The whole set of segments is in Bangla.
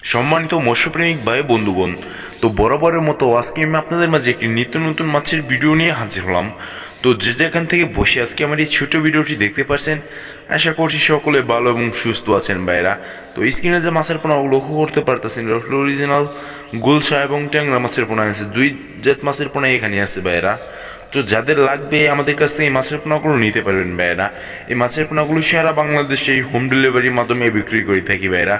সম্মানিত মৎস্যপ্রেমিক ভাই বন্ধুগণ, তো বরাবরের মতো আজকে আমি আপনাদের মাঝে একটি নিত্য নতুন মাছের ভিডিও নিয়ে হাজির হলাম। তো যে যেখান থেকে বসে আজকে আমার এই ছোট ভিডিওটি দেখতে পাচ্ছেন, আশা করছি সকলে ভালো এবং সুস্থ আছেন ভাইরা। তো স্ক্রিনে যে মাছের পোনা লক্ষ্য করতে পারতেছেন, অরিজিনাল গুলশা এবং ট্যাংরা মাছের পোনা আছে, দুই জাত মাছের পোনা এখানে আছে ভাইরা। তো যাদের লাগবে আমাদের কাছ থেকে এই মাছের পোনাগুলো নিতে পারবেন ভাইরা। এই মাছের পোনাগুলো সারা বাংলাদেশে হোম ডেলিভারির মাধ্যমে বিক্রি করে থাকি ভাইরা।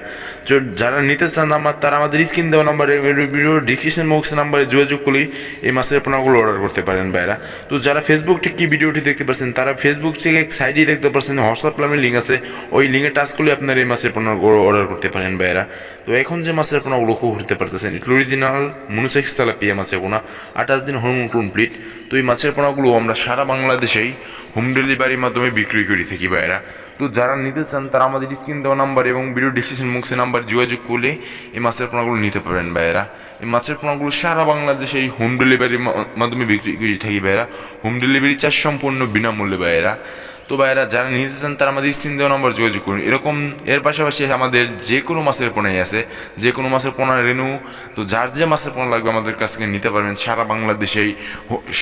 তো যারা নিতে চান তারা আমাদের স্ক্রিন দেওয়া নাম্বারে, ভিডিও ডিসক্রিপশন বক্স নাম্বারে যোগাযোগ করলেই এই মাছের পোনাগুলো অর্ডার করতে পারেন ভাইরা। তো যারা ফেসবুক থেকে ভিডিওটি দেখতে পাচ্ছেন, তারা ফেসবুক থেকে এক সাইডে দেখতে পাচ্ছেন হোয়াটসঅ্যাপ নামের লিঙ্ক আছে, ওই লিঙ্কে টাচ করলে আপনারা এই মাছের পোনাগুলো অর্ডার করতে পারেন ভাইরা। তো এখন যে মাছের পোনাগুলো করতে পারতেছেন, অরিজিনাল মনোসেক্স তেলাপিয়া মাছের পোনা, 28 দিন হরমোন কমপ্লিট। তো এই মাছের পোনাগুলো আমরা সারা বাংলাদেশেই হোম ডেলিভারির মাধ্যমে বিক্রি করে থাকি ভাইরা। তো যারা নিতে চান তারা আমাদের স্ক্রিন দেওয়া নাম্বার এবং ভিডিও ডিসক্রিপশন বক্সের নাম্বার যোগাযোগ করলে এই মাছের পোনাগুলো নিতে পারেন ভাইরা। এই মাছের পোনাগুলো সারা বাংলাদেশে এই হোম ডেলিভারির মাধ্যমে বিক্রি করে থাকি ভাইরা। হোম ডেলিভারি চার্জ সম্পূর্ণ বিনামূল্যে ভাইরা। তো ভাইরা যারা নিতে চান তারা আমাদের স্ক্রিন দেওয়া নম্বর যোগাযোগ করুন। এরকম এর পাশাপাশি আমাদের যে কোনো মাছের পোনাই আছে, যে কোনো মাছের পোনা রেনু। তো যার যে মাছের পোনা লাগবে আমাদের কাছ থেকে নিতে পারবেন। সারা বাংলাদেশেই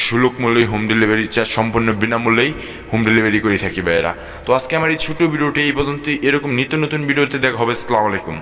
সুলভ মূল্যেই হোম ডেলিভারি চার্জ সম্পূর্ণ বিনামূল্যেই হোম ডেলিভারি করে থাকি ভাইরা। তো আজকে আমার এই ছোটো ভিডিওটি এই পর্যন্ত। এরকম নিত্য নতুন ভিডিওতে দেখা হবে। আসসালামু আলাইকুম।